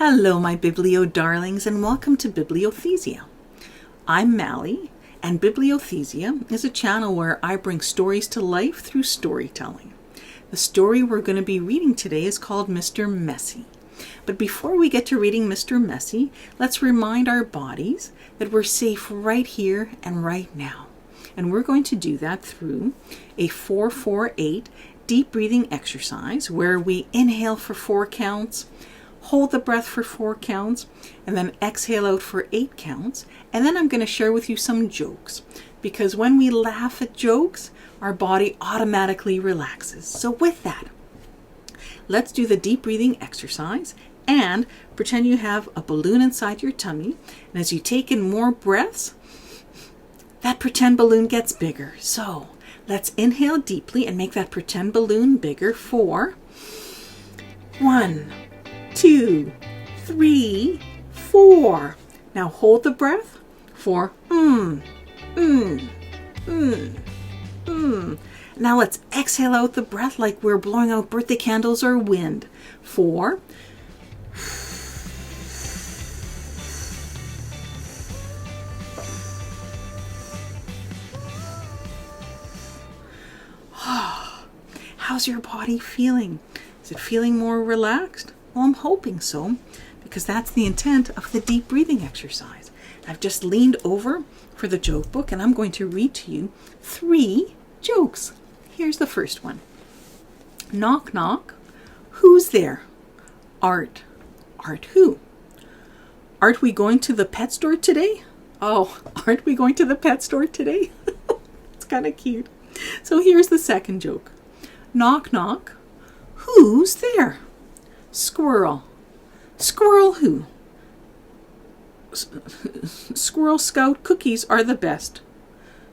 Hello, my Biblio darlings, and welcome to Bibliothesia. I'm Mally, and Bibliothesia is a channel where I bring stories to life through storytelling. The story we're going to be reading today is called Mr. Messy. But before we get to reading Mr. Messy, let's remind our bodies that we're safe right here and right now. And we're going to do that through a 4-4-8 deep breathing exercise where we inhale for 4 counts, hold the breath for 4 counts, and then exhale out for 8 counts. And then I'm going to share with you some jokes, because when we laugh at jokes, our body automatically relaxes. So with that, let's do the deep breathing exercise and pretend you have a balloon inside your tummy. And as you take in more breaths, that pretend balloon gets bigger. So let's inhale deeply and make that pretend balloon bigger for 1, 2, 3, 4. Now hold the breath for Now let's exhale out the breath like we're blowing out birthday candles or wind for How's your body feeling? Is it feeling more relaxed? Well, I'm hoping so, because that's the intent of the deep breathing exercise. I've just leaned over for the joke book, and I'm going to read to you 3 jokes. Here's the first one. Knock, knock. Who's there? Art. Art who? Aren't we going to the pet store today? Oh, aren't we going to the pet store today? It's kind of cute. So here's the second joke. Knock, knock. Who's there? Squirrel. Squirrel who? Squirrel Scout cookies are the best.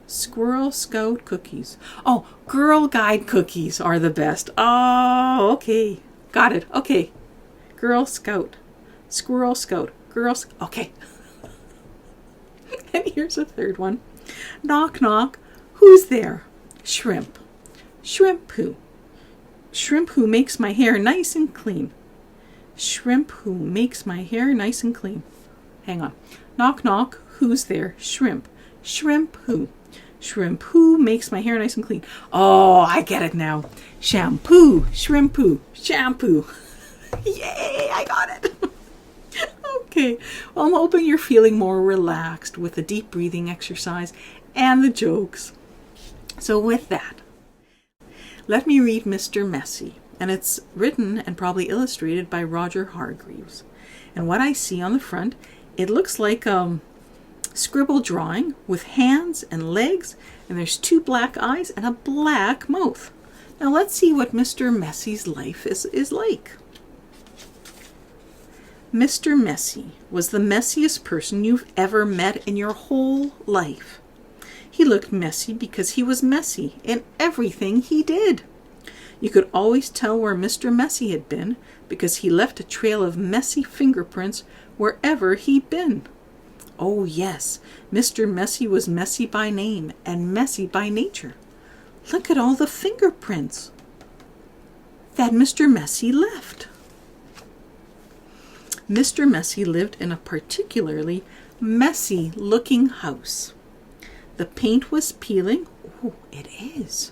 Squirrel Scout cookies. Oh, Girl Guide cookies are the best. Oh, okay. Got it. Okay. Girl Scout. Squirrel Scout. Girls. Okay. And here's a third one. Knock, knock. Who's there? Shrimp. Shrimp who? Shrimp who makes my hair nice and clean. Shrimp who makes my hair nice and clean. Hang on. Knock, knock. Who's there? Shrimp. Shrimp who? Shrimp who makes my hair nice and clean. Oh, I get it now. Shampoo. Shrimp who? Shampoo. Yay, I got it. Okay. Well, I'm hoping you're feeling more relaxed with the deep breathing exercise and the jokes. So with that, let me read Mr. Messy, and it's written and probably illustrated by Roger Hargreaves. And what I see on the front, it looks like a scribble drawing with hands and legs, and there's 2 black eyes and a black mouth. Now let's see what Mr. Messy's life is like. Mr. Messy was the messiest person you've ever met in your whole life. He looked messy because he was messy in everything he did. You could always tell where Mr. Messy had been because he left a trail of messy fingerprints wherever he'd been. Oh yes, Mr. Messy was messy by name and messy by nature. Look at all the fingerprints that Mr. Messy left. Mr. Messy lived in a particularly messy-looking house. The paint was peeling. Oh, it is.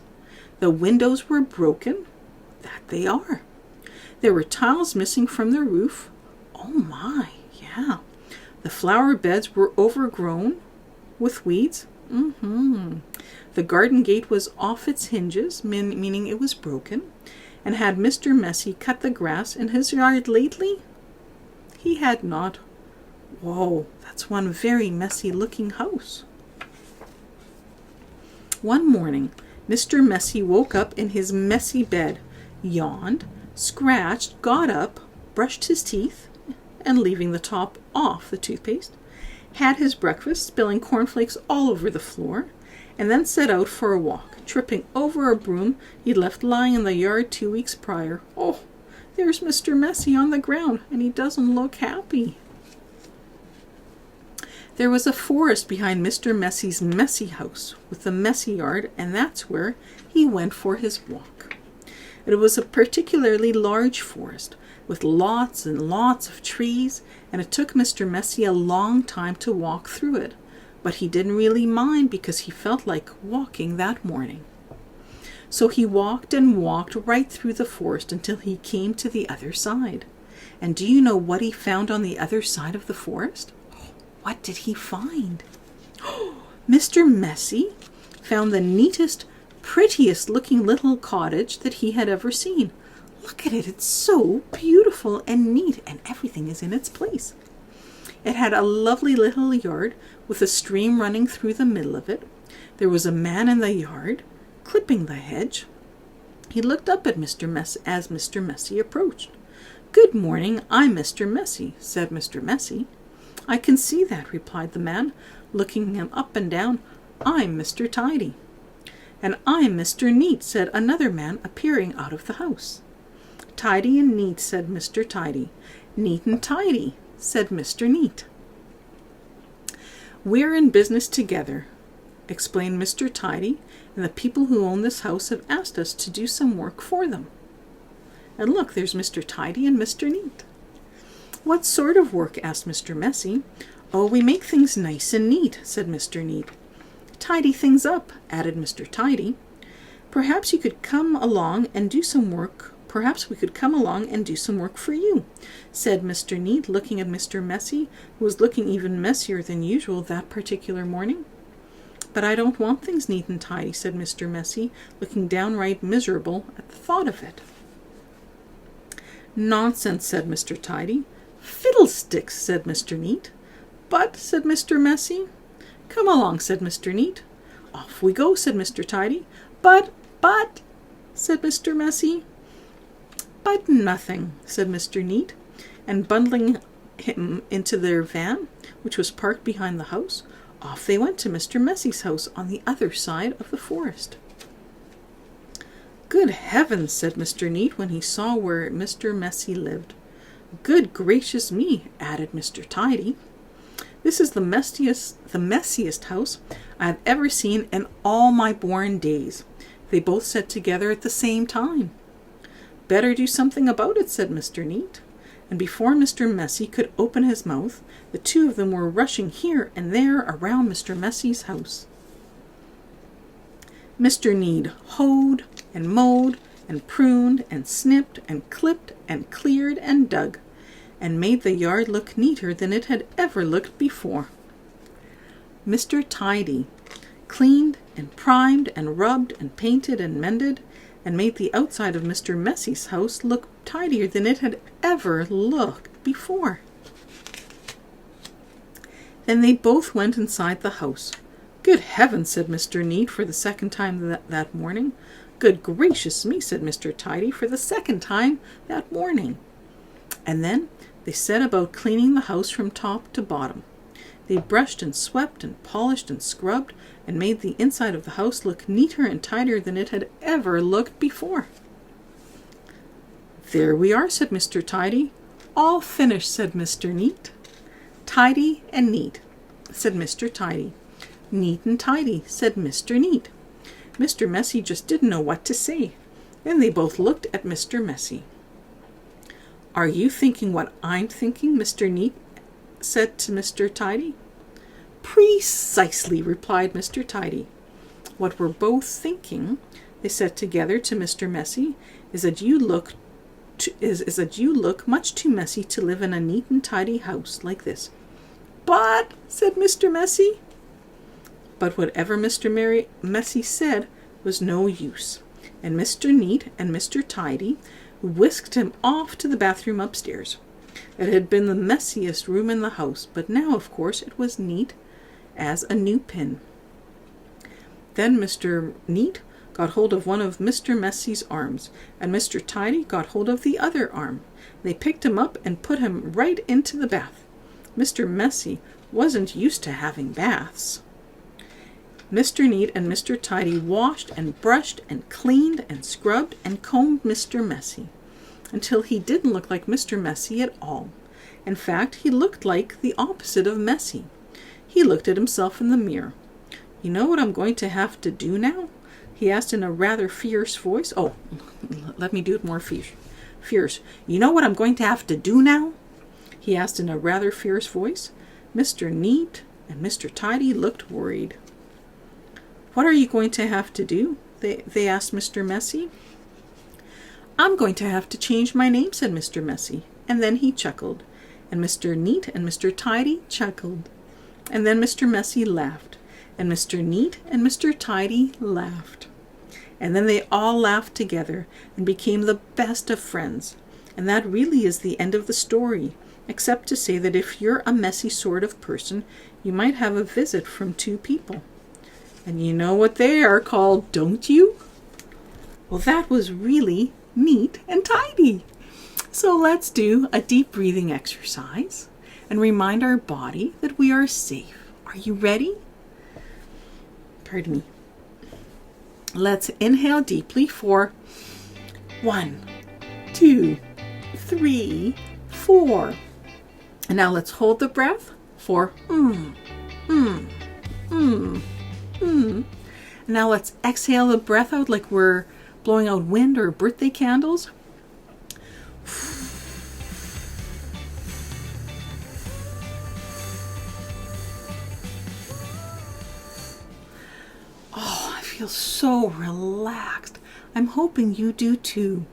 The windows were broken. That they are. There were tiles missing from the roof. Oh my, yeah. The flower beds were overgrown with weeds. The garden gate was off its hinges, meaning it was broken. And had Mr. Messy cut the grass in his yard lately? He had not. Whoa, that's one very messy-looking house. One morning, Mr. Messy woke up in his messy bed, yawned, scratched, got up, brushed his teeth, and leaving the top off the toothpaste, had his breakfast, spilling cornflakes all over the floor, and then set out for a walk, tripping over a broom he'd left lying in the yard 2 weeks prior. Oh, there's Mr. Messy on the ground, and he doesn't look happy. There was a forest behind Mr. Messy's messy house with a messy yard, and that's where he went for his walk. It was a particularly large forest, with lots and lots of trees, and it took Mr. Messy a long time to walk through it, but he didn't really mind because he felt like walking that morning. So he walked and walked right through the forest until he came to the other side. And do you know what he found on the other side of the forest? What did he find? Mr. Messy found the neatest, prettiest looking little cottage that he had ever seen. Look at it, it's so beautiful and neat, and everything is in its place. It had a lovely little yard with a stream running through the middle of it. There was a man in the yard, clipping the hedge. He looked up at Mr. Messy as Mr. Messy approached. "Good morning, I'm Mr. Messy," said Mr. Messy. "I can see that," replied the man, looking him up and down. "I'm Mr. Tidy." "And I'm Mr. Neat," said another man, appearing out of the house. "Tidy and neat," said Mr. Tidy. "Neat and tidy," said Mr. Neat. "We're in business together," explained Mr. Tidy, "and the people who own this house have asked us to do some work for them." And look, there's Mr. Tidy and Mr. Neat. "What sort of work?" asked Mr. Messy. "Oh, we make things nice and neat," said Mr. Neat. "Tidy things up," added Mr. Tidy. "Perhaps you could come along and do some work. Perhaps we could come along and do some work for you," said Mr. Neat, looking at Mr. Messy, who was looking even messier than usual that particular morning. "But I don't want things neat and tidy," said Mr. Messy, looking downright miserable at the thought of it. "Nonsense," said Mr. Tidy. "Fiddlesticks," said Mr. Neat. "But," said Mr. Messy. "Come along," said Mr. Neat. "Off we go," said Mr. Tidy. But, said Mr. Messy. "But nothing," said Mr. Neat, and bundling him into their van, which was parked behind the house, off they went to Mr. Messy's house on the other side of the forest. "Good heavens," said Mr. Neat when he saw where Mr. Messy lived. "Good gracious me," added Mr. Tidy. "This is the messiest house I have ever seen in all my born days." They both said together at the same time. "Better do something about it," said Mr. Neat. And before Mr. Messy could open his mouth, the two of them were rushing here and there around Mr. Messy's house. Mr. Neat hoed and mowed and pruned and snipped and clipped and cleared and dug, and made the yard look neater than it had ever looked before. Mr. Tidy cleaned and primed and rubbed and painted and mended, and made the outside of Mr. Messy's house look tidier than it had ever looked before. Then they both went inside the house. "Good heavens," said Mr. Neat for the second time that morning. "Good gracious me," said Mr. Tidy for the second time that morning. And then they set about cleaning the house from top to bottom. They brushed and swept and polished and scrubbed and made the inside of the house look neater and tidier than it had ever looked before. "There we are," said Mr. Tidy. "All finished," said Mr. Neat. "Tidy and neat," said Mr. Tidy. "Neat and tidy," said Mr. Neat. Mr. Messy just didn't know what to say. Then they both looked at Mr. Messy. "Are you thinking what I'm thinking?" Mr. Neat said to Mr. Tidy. "Precisely," replied Mr. Tidy. "What we're both thinking," they said together to Mr. Messy, is that you look much too messy to live in a neat and tidy house like this." "But," said Mr. Messy. But whatever Mr. Messy said was no use, and Mr. Neat and Mr. Tidy whisked him off to the bathroom upstairs. It had been the messiest room in the house, but now, of course, it was neat as a new pin. Then Mr. Neat got hold of one of Mr. Messy's arms, and Mr. Tidy got hold of the other arm. They picked him up and put him right into the bath. Mr. Messy wasn't used to having baths. Mr. Neat and Mr. Tidy washed and brushed and cleaned and scrubbed and combed Mr. Messy until he didn't look like Mr. Messy at all. In fact, he looked like the opposite of messy. He looked at himself in the mirror. "You know what I'm going to have to do now?" he asked in a rather fierce voice. "Oh, let me do it more fierce. fierce. You know what I'm going to have to do now? He asked in a rather fierce voice. Mr. Neat and Mr. Tidy looked worried. What are you going to have to do? They asked Mr. Messy. I'm going to have to change my name, said Mr. Messy. And then he chuckled. And Mr. Neat and Mr. Tidy chuckled. And then Mr. Messy laughed. And Mr. Neat and Mr. Tidy laughed. And then they all laughed together and became the best of friends. And that really is the end of the story, except to say that if you're a messy sort of person, you might have a visit from two people. And you know what they are called, don't you? Well, that was really neat and tidy. So let's do a deep breathing exercise and remind our body that we are safe. Are you ready? Pardon me. Let's inhale deeply for 1, 2, 3, 4. And now let's hold the breath for And now let's exhale the breath out like we're blowing out wind or birthday candles. Oh, I feel so relaxed. I'm hoping you do too.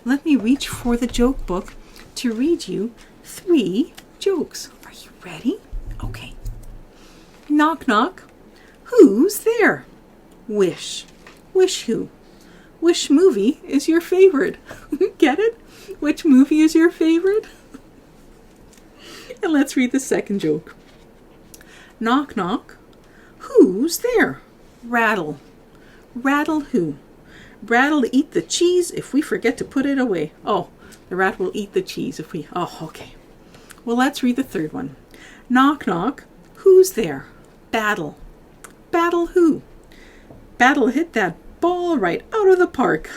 Let me reach for the joke book to read you 3 jokes. Are you ready? Okay. Knock, knock. Who's there? Wish. Wish who? Which movie is your favorite? Get it? Which movie is your favorite? And let's read the second joke. Knock, knock. Who's there? Rattle. Rattle who? Rat'll eat the cheese if we forget to put it away. Oh, the rat will eat the cheese if we... Oh, okay. Well, let's read the third one. Knock, knock. Who's there? Battle. Battle who? Battle hit that ball right out of the park.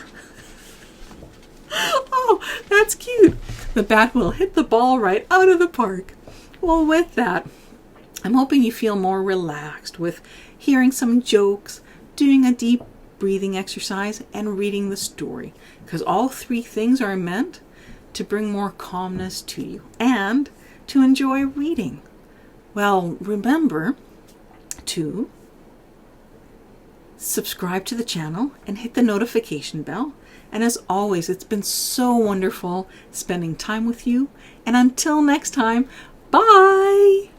Oh, that's cute. The bat will hit the ball right out of the park. Well, with that, I'm hoping you feel more relaxed with hearing some jokes, doing a deep breathing exercise, and reading the story. Because all 3 things are meant to bring more calmness to you and to enjoy reading. Well, remember to subscribe to the channel and hit the notification bell. And as always, it's been so wonderful spending time with you. And until next time, bye!